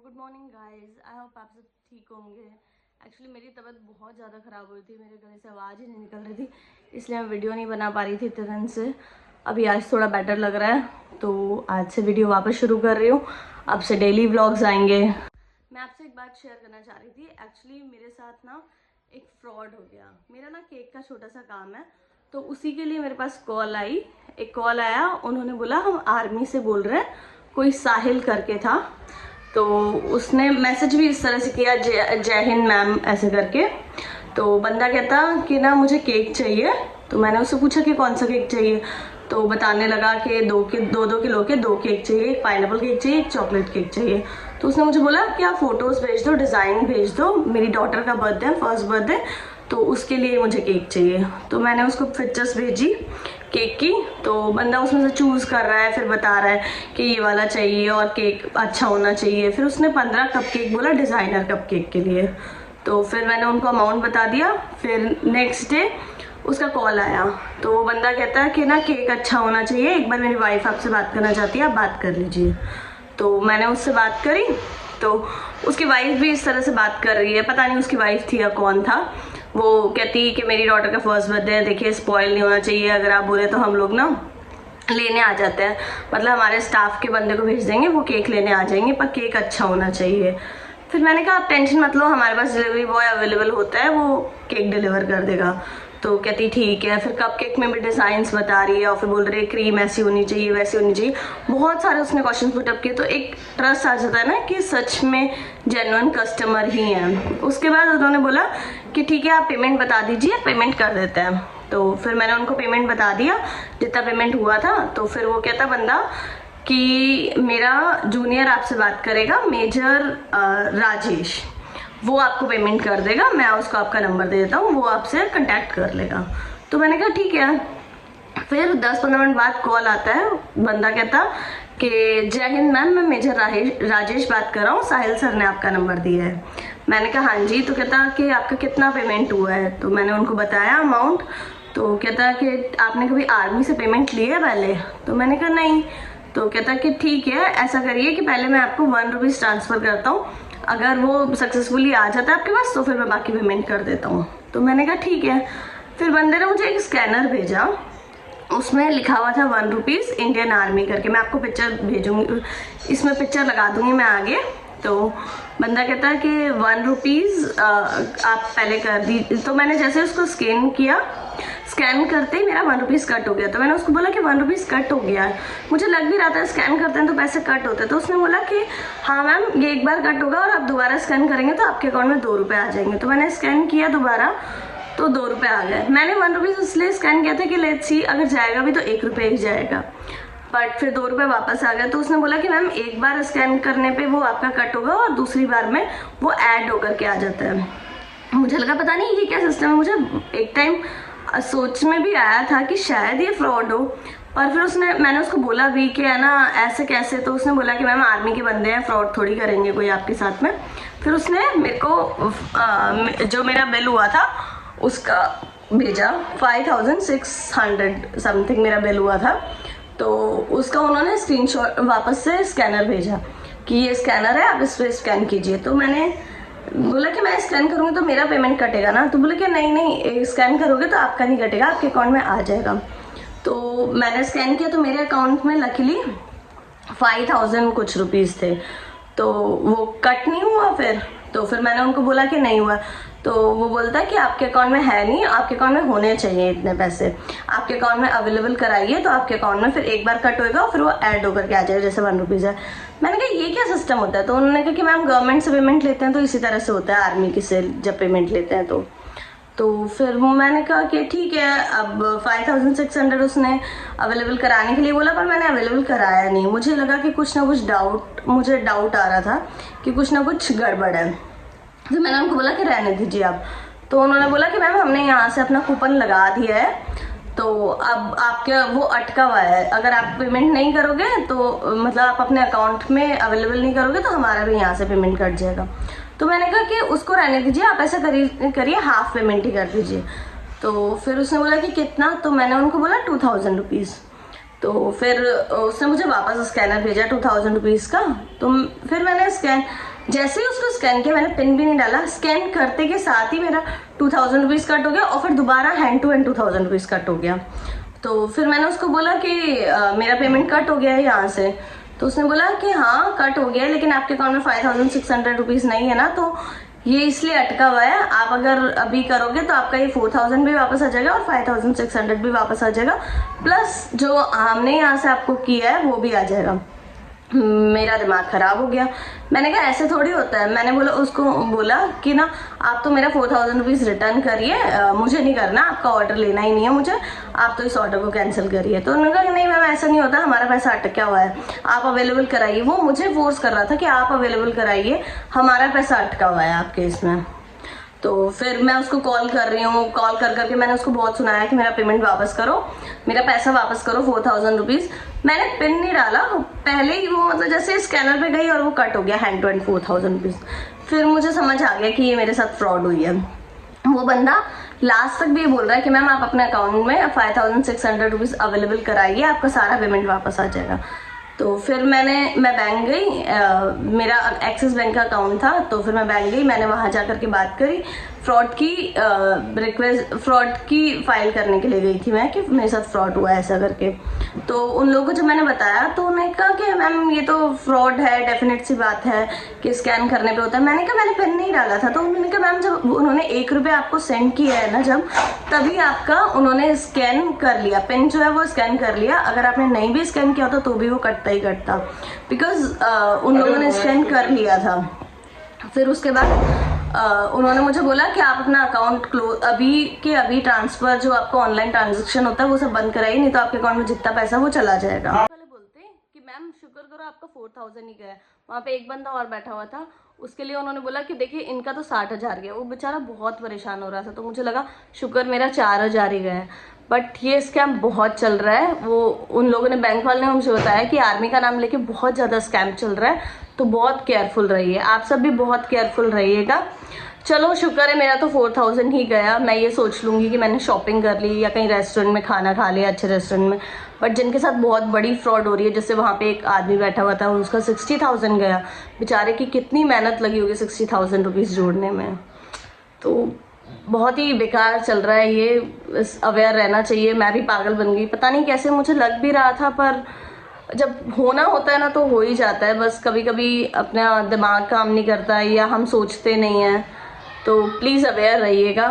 Good morning guys, I hope आप सब ठीक होंगे। एक्चुअली मेरी तबीयत बहुत ज़्यादा ख़राब हुई थी, मेरे गले से आवाज़ ही नहीं निकल रही थी, इसलिए मैं वीडियो नहीं बना पा रही थी इतने दिन से। अभी आज थोड़ा बेटर लग रहा है, तो आज से वीडियो वापस शुरू कर रही हूँ। अब से डेली व्लॉग्स आएंगे। मैं आपसे एक बात शेयर करना चाह रही थी। एक्चुअली मेरे साथ ना एक फ्रॉड हो गया। मेरा ना केक का छोटा सा काम है, तो उसी के लिए मेरे पास एक कॉल आया। उन्होंने बोला हम आर्मी से बोल रहे हैं, कोई साहिल करके था। तो उसने मैसेज भी इस तरह से किया, जय हिंद मैम ऐसे करके। तो बंदा कहता कि ना मुझे केक चाहिए। तो मैंने उससे पूछा कि कौन सा केक चाहिए। तो बताने लगा कि दो किलो के 2 केक चाहिए, एक पाइनएप्पल केक चाहिए, एक चॉकलेट केक चाहिए। तो उसने मुझे बोला कि आप फोटोज़ भेज दो, डिज़ाइन भेज दो, मेरी डॉटर का बर्थडे है, फर्स्ट बर्थडे, तो उसके लिए मुझे केक चाहिए। तो मैंने उसको पिक्चर्स भेजी केक की। तो बंदा उसमें से चूज़ कर रहा है, फिर बता रहा है कि ये वाला चाहिए और केक अच्छा होना चाहिए। फिर उसने 15 कप केक बोला डिज़ाइनर कप केक के लिए। तो फिर मैंने उनको अमाउंट बता दिया। फिर नेक्स्ट डे उसका कॉल आया, तो वो बंदा कहता है कि ना केक अच्छा होना चाहिए, एक बार मेरी वाइफ आपसे बात करना चाहती है, आप बात कर लीजिए। तो मैंने उससे बात करी, तो उसकी वाइफ भी इस तरह से बात कर रही है। पता नहीं उसकी वाइफ थी या कौन था। वो कहती कि मेरी डॉटर का फर्स्ट बर्थडे है, देखिए स्पॉइल नहीं होना चाहिए, अगर आप बोले तो हम लोग ना लेने आ जाते हैं, मतलब हमारे स्टाफ के बंदे को भेज देंगे, वो केक लेने आ जाएंगे, पर केक अच्छा होना चाहिए। फिर मैंने कहा आप टेंशन मत लो, हमारे पास डिलीवरी बॉय अवेलेबल होता है, वो केक डिलीवर कर देगा। तो कहती ठीक है। फिर कप केक में भी डिज़ाइंस बता रही है और फिर बोल रही है क्रीम ऐसी होनी चाहिए, वैसी होनी चाहिए। बहुत सारे उसने क्वेश्चन पुटअप किए, तो एक ट्रस्ट आ जाता है ना कि सच में जेन्युइन कस्टमर ही हैं। उसके बाद उन्होंने बोला कि ठीक है आप पेमेंट बता दीजिए, पेमेंट कर देते हैं। तो फिर मैंने उनको पेमेंट बता दिया, जितना पेमेंट हुआ था। तो फिर वो कहता बंदा कि मेरा जूनियर आपसे बात करेगा, मेजर राजेश, वो आपको पेमेंट कर देगा, मैं उसको आपका नंबर दे देता हूँ, वो आपसे कांटेक्ट कर लेगा। तो मैंने कहा ठीक है। फिर 10-15 मिनट बाद कॉल आता है, बंदा कहता कि जय हिंद मैम, मैं मेजर राजेश बात कर रहा हूँ, साहिल सर ने आपका नंबर दिया है। मैंने कहा हाँ जी। तो कहता कि आपका कितना पेमेंट हुआ है। तो मैंने उनको बताया अमाउंट। तो कहता कि आपने कभी आर्मी से पेमेंट ली है पहले। तो मैंने कहा नहीं। तो कहता कि ठीक है, ऐसा करिए कि पहले मैं आपको 1 रुपीज़ ट्रांसफ़र करता हूँ, अगर वो सक्सेसफुली आ जाता है आपके पास तो फिर मैं बाकी पेमेंट कर देता हूँ। तो मैंने कहा ठीक है। फिर बंदे ने मुझे एक स्कैनर भेजा, उसमें लिखा हुआ था 1 रुपीज़ इंडियन आर्मी करके। मैं आपको पिक्चर भेजूंगी, इसमें पिक्चर लगा दूंगी मैं आगे। तो बंदा कहता है कि 1 रुपीज़ आप पहले कर दी। तो मैंने जैसे उसको स्कैन किया, स्कैन करते ही मेरा 1 रुपीज़ कट हो गया। तो मैंने उसको बोला कि 1 रुपीज़ कट हो गया है। मुझे लग भी रहा था स्कैन करते हैं तो पैसे कट होते हैं। तो उसने बोला कि हाँ मैम ये एक बार कट होगा और आप दोबारा स्कैन करेंगे तो आपके अकाउंट में 2 रुपये आ जाएंगे। तो मैंने स्कैन किया दोबारा, तो 2 रुपये आ गए। मैंने 1 रुपीज़ इसलिए स्कैन किया था कि लेट्स सी अगर जाएगा भी तो 1 रुपये ही जाएगा, बट फिर 2 रुपये वापस आ गए। तो उसने बोला कि मैम एक बार स्कैन करने पे वो आपका कट होगा और दूसरी बार में वो ऐड होकर के आ जाता है। मुझे लगा पता नहीं ये क्या सिस्टम है। मुझे एक टाइम सोच में भी आया था कि शायद ये फ्रॉड हो, पर फिर मैंने उसको बोला भी कि है ना ऐसे कैसे। तो उसने बोला कि मैम आर्मी के बंदे हैं, फ्रॉड थोड़ी करेंगे कोई आपके साथ में। फिर उसने मेरे को जो मेरा बिल हुआ था उसका भेजा, 5600 समथिंग मेरा बिल हुआ था। तो उसका उन्होंने स्क्रीनशॉट वापस से स्कैनर भेजा कि ये स्कैनर है, आप इस पर स्कैन कीजिए। तो मैंने बोला कि मैं स्कैन करूँगी तो मेरा पेमेंट कटेगा ना। तो बोले कि नहीं स्कैन करोगे तो आपका नहीं कटेगा, आपके अकाउंट में आ जाएगा। तो मैंने स्कैन किया तो मेरे अकाउंट में लकीली 5000 कुछ रुपीज़ थे, तो वो कट नहीं हुआ। फिर मैंने उनको बोला कि नहीं हुआ। तो वो बोलता है कि आपके अकाउंट में है नहीं, आपके अकाउंट में होने चाहिए इतने पैसे, आपके अकाउंट में अवेलेबल कराइए तो आपके अकाउंट में फिर एक बार कट होएगा और फिर वो ऐड होकर के आ जाएगा, जैसे 1 रुपीज़ है। मैंने कहा ये क्या सिस्टम होता है। तो उन्होंने कहा कि मैम गवर्नमेंट से पेमेंट लेते हैं तो इसी तरह से होता है, आर्मी की से जब पेमेंट लेते हैं तो फिर मैंने कहा कि ठीक है। अब 5600 उसने अवेलेबल कराने के लिए बोला, पर मैंने अवेलेबल कराया नहीं। मुझे लगा कि कुछ ना कुछ मुझे डाउट आ रहा था कि कुछ ना कुछ गड़बड़ है। तो मैंने उनको बोला कि रहने दीजिए आप। तो उन्होंने बोला कि मैम हमने यहाँ से अपना कूपन लगा दिया है, तो अब आपके वो अटका हुआ है, अगर आप पेमेंट नहीं करोगे तो मतलब आप अपने अकाउंट में अवेलेबल नहीं करोगे तो हमारा भी यहाँ से पेमेंट कट जाएगा। तो मैंने कहा कि उसको रहने दीजिए, आप ऐसा करिए हाफ पेमेंट ही कर दीजिए। तो फिर उसने बोला कि कितना। तो मैंने उनको बोला 2000 रुपीज़। तो फिर उसने मुझे वापस स्कैनर भेजा 2000 रुपीज़ का। तो फिर मैंने जैसे ही उसको स्कैन किया, मैंने पिन भी नहीं डाला, स्कैन करते के साथ ही मेरा 2000 रुपीज़ कट हो गया और फिर दोबारा hand to hand 2000 rupees cut हो गया। तो फिर मैंने उसको बोला कि मेरा पेमेंट कट हो गया है यहाँ से। तो उसने बोला कि हाँ कट हो गया है, लेकिन आपके अकाउंट में 5600 रुपीज़ नहीं है ना, तो ये इसलिए अटका हुआ है। आप अगर अभी करोगे तो आपका ये 4000 भी वापस आ जाएगा और 5600 भी वापस आ जाएगा, प्लस जो हमने यहाँ से आपको किया है वो भी आ जाएगा। मेरा दिमाग खराब हो गया। मैंने कहा ऐसे थोड़ी होता है। मैंने उसको बोला कि ना आप तो मेरा 4000 रुपीज़ रिटर्न करिए, मुझे नहीं करना, आपका ऑर्डर लेना ही नहीं है मुझे, आप तो इस ऑर्डर को कैंसिल करिए। तो उन्होंने कहा नहीं मैम ऐसा नहीं होता, हमारा पैसा अटका हुआ है, आप अवेलेबल कराइए। वो मुझे फोर्स कर रहा था कि आप अवेलेबल कराइए, हमारा पैसा अटका हुआ है आपके इसमें। तो फिर मैं उसको कॉल कर रही हूँ, कॉल कर करके मैंने उसको बहुत सुनाया कि मेरा पेमेंट वापस करो, मेरा पैसा वापस करो 4000 रुपीज़। मैंने पिन नहीं डाला, पहले ही वो मतलब जैसे स्कैनर पे गई और वो कट हो गया हैंड टू हैंड 4000 रुपीज़। फिर मुझे समझ आ गया कि ये मेरे साथ फ्रॉड हुई है। वो बंदा लास्ट तक भी ये बोल रहा है कि मैम आप अपने अकाउंट में 5600 रुपीज़ अवेलेबल कराइए, आपका सारा पेमेंट वापस आ जाएगा। तो फिर मैं बैंक गई, मेरा एक्सिस बैंक का अकाउंट था, तो फिर मैं बैंक गई, मैंने वहाँ जा कर के बात करी, फ्रॉड की रिक्वेस्ट, फ्रॉड की फाइल करने के लिए गई थी मैं कि मेरे साथ फ्रॉड हुआ है ऐसा करके। तो उन लोगों को जब मैंने बताया तो उन्होंने कहा कि मैम ये तो फ्रॉड है, डेफिनेट सी बात है कि स्कैन करने पे होता है। मैंने कहा मैंने पिन नहीं डाला था। तो उन्होंने कहा मैम जब उन्होंने 1 रुपया आपको सेंड किया है ना, जब तभी आपका उन्होंने स्कैन कर लिया, पिन जो है वो स्कैन कर लिया, अगर आपने नहीं भी स्कैन किया होता तो भी वो कटता ही कटता, बिकॉज उन लोगों ने स्कैन कर लिया था। फिर उसके बाद उन्होंने मुझे बोला कि आप अपना अकाउंट क्लोज अभी के अभी ट्रांसफर जो आपको ऑनलाइन ट्रांजैक्शन होता है वो सब बंद कराइए, नहीं तो आपके अकाउंट में जितना पैसा वो चला जाएगा। वाले बोलते कि मैम शुक्र करो आपका 4000 ही गया। वहाँ पे एक बंदा और बैठा हुआ था, उसके लिए उन्होंने बोला कि देखिए इनका तो 60,000 गया। वो बेचारा बहुत परेशान हो रहा था, तो मुझे लगा शुक्र मेरा 4000 ही गया है। बट ये स्कैम बहुत चल रहा है। वो उन लोगों ने, बैंक वाले ने मुझे बताया कि आर्मी का नाम लेके बहुत ज़्यादा स्कैम चल रहा है, तो बहुत केयरफुल रहिए, आप सब भी बहुत केयरफुल रहिएगा। चलो शुक्र है मेरा तो 4000 ही गया। मैं ये सोच लूँगी कि मैंने शॉपिंग कर ली या कहीं रेस्टोरेंट में खाना खा लिया, अच्छे रेस्टोरेंट में। बट जिनके साथ बहुत बड़ी फ्रॉड हो रही है, जैसे वहाँ पे एक आदमी बैठा हुआ था, उसका 60,000 गया, बेचारे की कितनी मेहनत लगी होगी 60,000 रुपीज़ जोड़ने में। तो बहुत ही बेकार चल रहा है ये, अवेयर रहना चाहिए। मैं भी पागल बन गई, पता नहीं कैसे, मुझे लग भी रहा था, पर जब होना होता है ना तो हो ही जाता है। बस कभी कभी अपना दिमाग काम नहीं करता या हम सोचते नहीं हैं, तो प्लीज़ अवेयर रहिएगा।